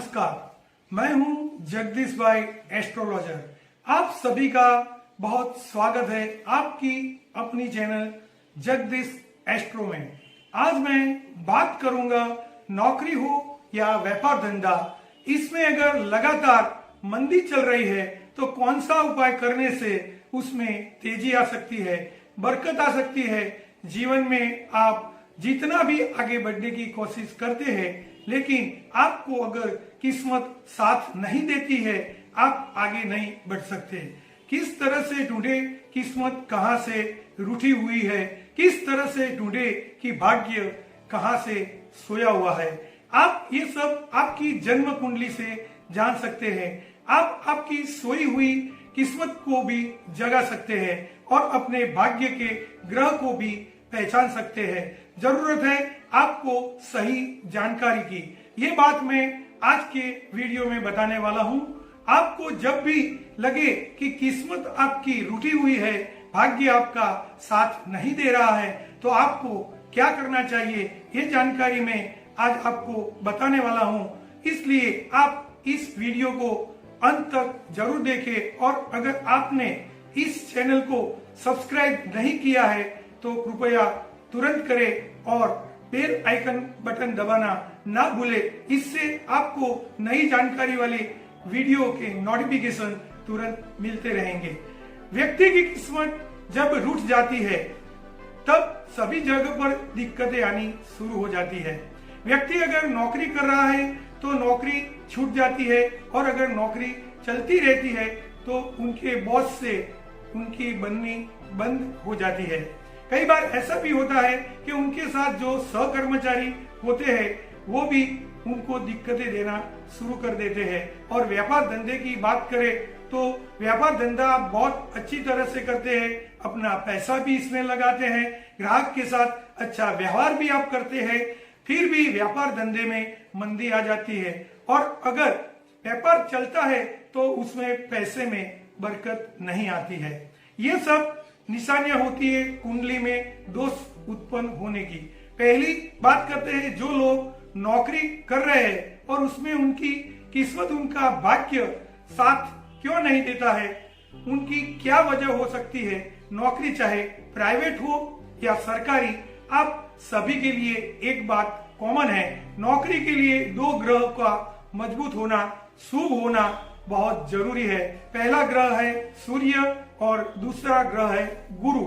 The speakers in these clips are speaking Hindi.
नमस्कार, मैं हूं जगदीश भाई एस्ट्रोलॉजर। आप सभी का बहुत स्वागत है आपकी अपनी चैनल जगदीश एस्ट्रो में। आज मैं बात करूंगा नौकरी हो या व्यापार धंधा, इसमें अगर लगातार मंदी चल रही है तो कौन सा उपाय करने से उसमें तेजी आ सकती है, बरकत आ सकती है। जीवन में आप जितना भी आगे बढ़ने की कोशिश करते हैं, लेकिन आपको अगर किस्मत साथ नहीं देती है, आप आगे नहीं बढ़ सकते। किस तरह से ढूंढे किस्मत कहां से रूठी हुई है, किस तरह से ढूंढे कि भाग्य कहां से सोया हुआ है। आप ये सब आपकी जन्म कुंडली से जान सकते हैं। आप आपकी सोई हुई किस्मत को भी जगा सकते हैं और अपने भाग्य के ग्रह को भी पहचान सकते हैं। जरूरत है आपको सही जानकारी की। ये बात मैं आज के वीडियो में बताने वाला हूं। आपको जब भी लगे कि किस्मत आपकी रूठी हुई है, भाग्य आपका साथ नहीं दे रहा है, तो आपको क्या करना चाहिए, ये जानकारी मैं आज आपको बताने वाला हूं। इसलिए आप इस वीडियो को अंत तक जरूर देखें और अगर आपने इस चैनल को सब्सक्राइब नहीं किया है तो कृपया तुरंत करें और बेल आइकन बटन दबाना ना भूले। इससे आपको नई जानकारी वाले वीडियो के नोटिफिकेशन तुरंत मिलते रहेंगे। व्यक्ति की किस्मत जब रूठ जाती है तब सभी जगह पर दिक्कतें आनी शुरू हो जाती है। व्यक्ति अगर नौकरी कर रहा है तो नौकरी छूट जाती है और अगर नौकरी चलती रहती है तो उनके बॉस से उनकी बननी बंद हो जाती है। कई बार ऐसा भी होता है कि उनके साथ जो सहकर्मचारी होते हैं वो भी उनको दिक्कतें देना शुरू कर देते हैं। और व्यापार धंधे की बात करें तो व्यापार धंधा आप बहुत अच्छी तरह से करते हैं, अपना पैसा भी इसमें लगाते हैं, ग्राहक के साथ अच्छा व्यवहार भी आप करते हैं, फिर भी व्यापार धंधे में मंदी आ जाती है। और अगर व्यापार चलता है तो उसमें पैसे में बरकत नहीं आती है। ये सब निशानियां होती है कुंडली में दोष उत्पन्न होने की। पहली बात करते हैं, जो लोग नौकरी कर रहे हैं और उसमें उनकी किस्मत, उनका भाग्य साथ क्यों नहीं देता है, उनकी क्या वजह हो सकती है। नौकरी चाहे प्राइवेट हो या सरकारी, आप सभी के लिए एक बात कॉमन है, नौकरी के लिए दो ग्रह का मजबूत होना, शुभ होना बहुत जरूरी है। पहला ग्रह है सूर्य और दूसरा ग्रह है गुरु।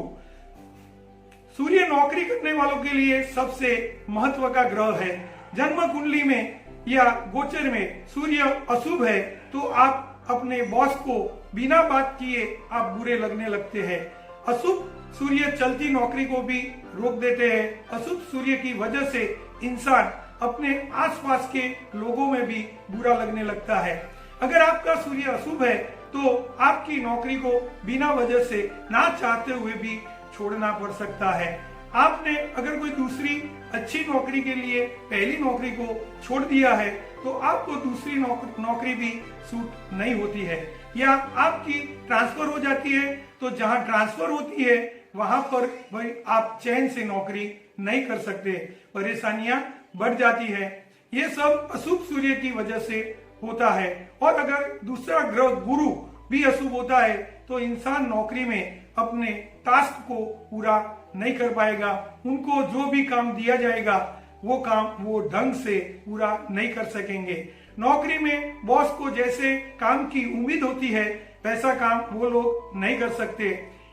सूर्य नौकरी करने वालों के लिए सबसे महत्व का ग्रह है। जन्म कुंडली में या गोचर में सूर्य अशुभ है तो आप अपने बॉस को बिना बात किए आप बुरे लगने लगते हैं। अशुभ सूर्य चलती नौकरी को भी रोक देते हैं। अशुभ सूर्य की वजह से इंसान अपने आसपास के लोगों में भी बुरा लगने लगता है। अगर आपका सूर्य अशुभ है तो आपकी नौकरी को बिना वजह से ना चाहते हुए भी छोड़ना पड़ सकता है। आपने अगर कोई दूसरी अच्छी नौकरी के लिए पहली नौकरी को छोड़ दिया है तो आपको दूसरी नौकरी भी सूट नहीं होती है, या आपकी ट्रांसफर हो जाती है तो जहां ट्रांसफर होती है वहां पर भाई आप चैन से नौकरी नहीं कर सकते, परेशानियां बढ़ जाती है। ये सब अशुभ सूर्य की वजह से होता है। और अगर दूसरा ग्रह गुरु भी अशुभ होता है तो इंसान नौकरी में अपने टास्क को पूरा नहीं कर पाएगा। उनको जो भी काम दिया जाएगा वो काम वो ढंग से पूरा नहीं कर सकेंगे। नौकरी में बॉस को जैसे काम की उम्मीद होती है वैसा काम वो लोग नहीं कर सकते।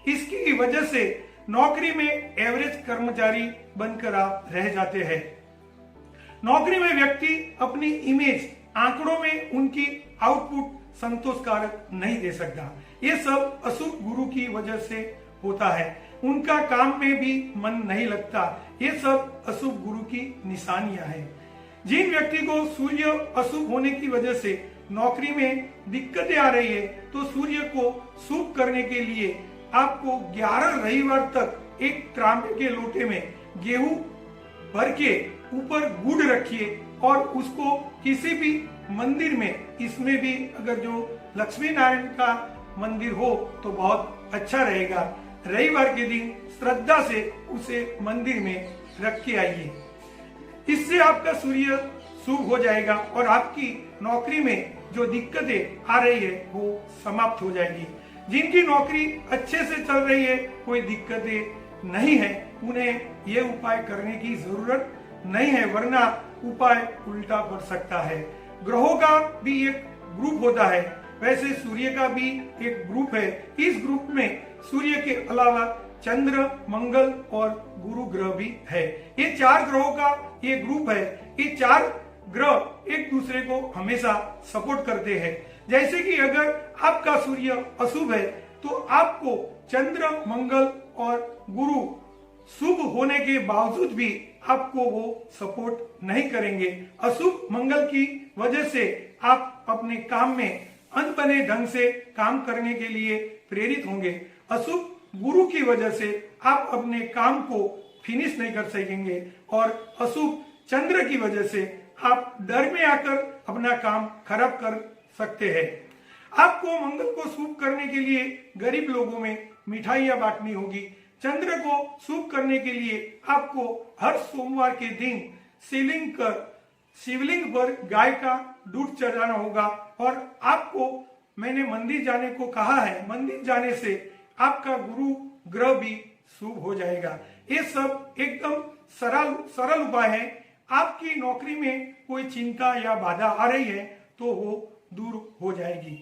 इसकी वजह से नौकरी में एवरेज कर्मचारी बनकर आप रह जाते हैं। नौकरी में व्यक्ति अपनी इमेज, आंकड़ों में उनकी आउटपुट संतोषकारक नहीं दे सकता। ये सब अशुभ गुरु की वजह से होता है। उनका काम में भी मन नहीं लगता। ये सब अशुभ गुरु की निशानियां हैं। जिन व्यक्ति को सूर्य अशुभ होने की वजह से नौकरी में दिक्कतें आ रही है तो सूर्य को शुभ करने के लिए आपको 11 रविवार तक एक तांबे के लोटे में गेहूं भर के ऊपर गुड़ रखिए और उसको किसी भी मंदिर में, इसमें भी अगर जो लक्ष्मी नारायण का मंदिर हो तो बहुत अच्छा रहेगा, रविवार के दिन श्रद्धा से उसे मंदिर में रख के आइए। इससे आपका सूर्य शुभ हो जाएगा और आपकी नौकरी में जो दिक्कतें आ रही है वो समाप्त हो जाएगी। जिनकी नौकरी अच्छे से चल रही है, कोई दिक्कतें नहीं है, उन्हें ये उपाय करने की जरूरत नहीं है, वरना उपाय उल्टा पड़ सकता है। ग्रहों का भी एक ग्रुप होता है, वैसे सूर्य का भी एक ग्रुप है। इस ग्रुप में सूर्य के अलावा चंद्र, मंगल और गुरु ग्रह भी है। ये 4 ग्रहों का ये ग्रुप है। ये 4 ग्रह एक दूसरे को हमेशा सपोर्ट करते हैं। जैसे कि अगर आपका सूर्य अशुभ है तो आपको चंद्र, मंगल और गुरु शुभ होने के बावजूद भी आपको वो सपोर्ट नहीं करेंगे। अशुभ मंगल की वजह से आप अपने काम में अनबने ढंग से काम करने के लिए प्रेरित होंगे। अशुभ गुरु की वजह से आप अपने काम को फिनिश नहीं कर सकेंगे और अशुभ चंद्र की वजह से आप डर में आकर अपना काम खराब कर सकते हैं। आपको मंगल को शुभ करने के लिए गरीब लोगों में मिठाइयां बांटनी होगी। चंद्र को शुभ करने के लिए आपको हर सोमवार के दिन शिवलिंग पर गाय का दूध चढ़ाना होगा और आपको मैंने मंदिर जाने को कहा है। मंदिर जाने से आपका गुरु ग्रह भी शुभ हो जाएगा। ये सब एकदम सरल उपाय है। आपकी नौकरी में कोई चिंता या बाधा आ रही है तो वो दूर हो जाएगी।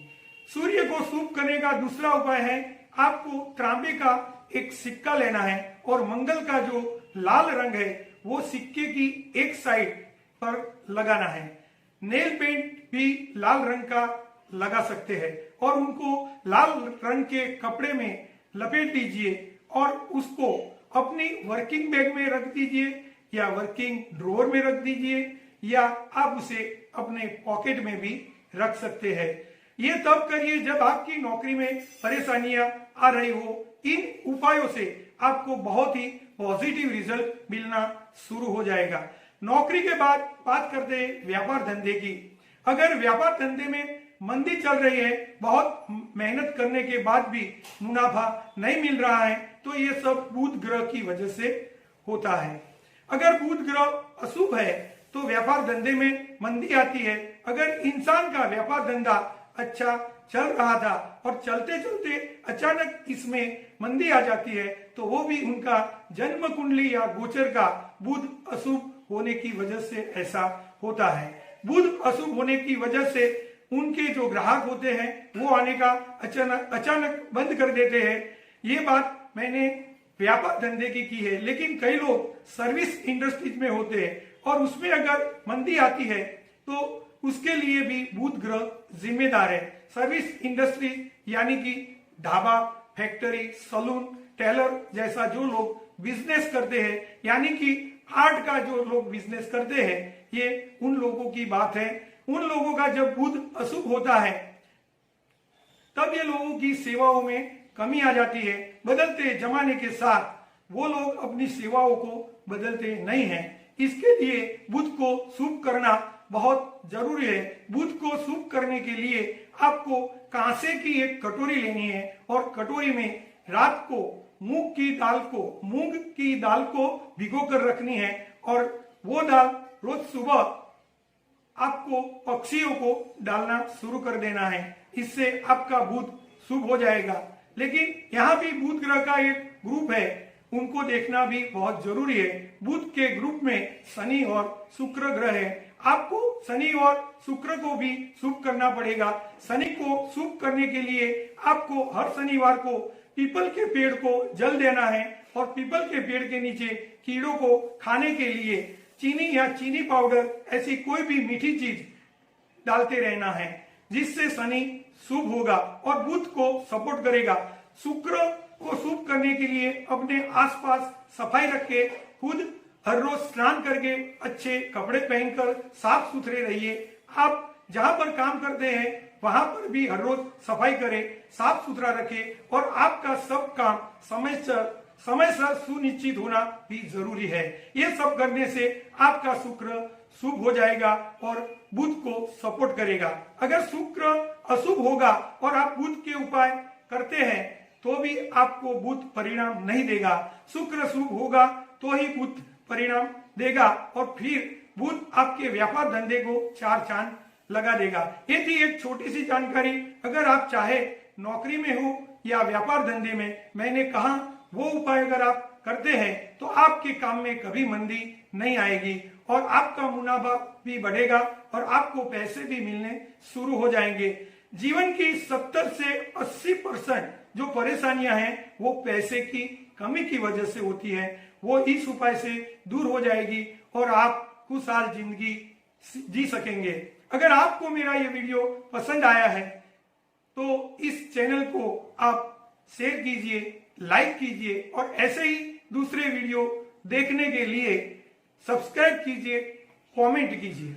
सूर्य को शुभ करने का दूसरा उपाय है, आपको तांबे का एक सिक्का लेना है और मंगल का जो लाल रंग है वो सिक्के की एक साइड पर लगाना है। नेल पेंट भी लाल रंग का लगा सकते हैं और उनको लाल रंग के कपड़े में लपेट दीजिए और उसको अपनी वर्किंग बैग में रख दीजिए या वर्किंग ड्रॉअर में रख दीजिए या आप उसे अपने पॉकेट में भी रख सकते हैं। ये तब करिए जब आपकी नौकरी में परेशानियां आ रही हो। इन उपायों से आपको बहुत ही पॉजिटिव रिजल्ट मिलना शुरू हो जाएगा। नौकरी के बाद बात करते हैं व्यापार धंधे की। अगर व्यापार धंधे में मंदी चल रही है, बहुत मेहनत करने के बाद भी मुनाफा नहीं मिल रहा है, तो ये सब बुध ग्रह की वजह से होता है। अगर बुध ग्रह अशुभ है तो व्यापार धंधे में मंदी आती है। अगर इंसान का व्यापार धंधा अच्छा चल रहा था और चलते चलते अचानक इसमें मंदी आ जाती है तो वो भी उनका जन्म कुंडली या गोचर का बुध अशुभ होने की वजह से ऐसा होता है। बुध अशुभ होने की वजह से उनके जो ग्राहक होते हैं वो आने का अचानक बंद कर देते हैं। ये बात मैंने व्यापार धंधे की है, लेकिन कई लोग सर्विस इंडस्ट्रीज में होते हैं और उसमें अगर मंदी आती है तो उसके लिए भी बुध ग्रह जिम्मेदार है। सर्विस इंडस्ट्री यानी कि ढाबा, फैक्ट्री, सलून, टेलर जैसा जो लोग बिजनेस करते हैं, यानी कि आर्ट का जो लोग बिजनेस करते हैं, ये उन लोगों की बात है। उन लोगों का जब बुध अशुभ होता है तब ये लोगों की सेवाओं में कमी आ जाती है। बदलते जमाने के साथ वो लोग अपनी सेवाओं को बदलते नहीं हैं। इसके लिए बुध को शुभ करना बहुत जरूरी है। बुध को शुभ करने के लिए आपको कांसे की एक कटोरी लेनी है और कटोरी में रात को मूंग की दाल को भिगो कर रखनी है और वो दाल रोज सुबह आपको पक्षियों को डालना शुरू कर देना है। इससे आपका बुध शुभ हो जाएगा। लेकिन यहाँ भी बुध ग्रह का एक ग्रुप है, उनको देखना भी बहुत जरूरी है। बुध के ग्रुप में शनि और शुक्र ग्रह है। आपको शनि और शुक्र को भी शुभ करना पड़ेगा। शनि को शुभ करने के लिए आपको हर शनिवार को पीपल के पेड़ को जल देना है और पीपल के पेड़ के नीचे कीड़ों को खाने के लिए चीनी या चीनी पाउडर ऐसी कोई भी मीठी चीज डालते रहना है, जिससे शनि शुभ होगा और बुध को सपोर्ट करेगा। शुक्र को शुभ करने के लिए अपने आसपास सफाई रखे, खुद हर रोज स्नान करके अच्छे कपड़े पहनकर साफ सुथरे रहिए। आप जहां पर काम करते हैं वहां पर भी हर रोज सफाई करें, साफ सुथरा रखें और आपका सब काम समय से सुनिश्चित होना भी जरूरी है। ये सब करने से आपका शुक्र शुभ हो जाएगा और बुध को सपोर्ट करेगा। अगर शुक्र अशुभ होगा और आप बुध के उपाय करते हैं तो भी आपको बुध परिणाम नहीं देगा। शुक्र शुभ होगा तो ही बुध परिणाम देगा और फिर बुध आपके व्यापार धंधे को चार चांद लगा देगा। ये थी एक छोटी सी जानकारी। अगर आप चाहे नौकरी में हो या व्यापार धंधे में, मैंने कहा वो उपाय अगर आप करते हैं तो आपके काम में कभी मंदी नहीं आएगी और आपका मुनाफा भी बढ़ेगा और आपको पैसे भी मिलने शुरू हो जाएंगे। जीवन की 70 से 80% जो परेशानियां हैं वो पैसे की कमी की वजह से होती है, वो इस उपाय से दूर हो जाएगी और आप खुशहाल जिंदगी जी सकेंगे। अगर आपको मेरा ये वीडियो पसंद आया है तो इस चैनल को आप शेयर कीजिए, लाइक कीजिए और ऐसे ही दूसरे वीडियो देखने के लिए सब्सक्राइब कीजिए, कमेंट कीजिए।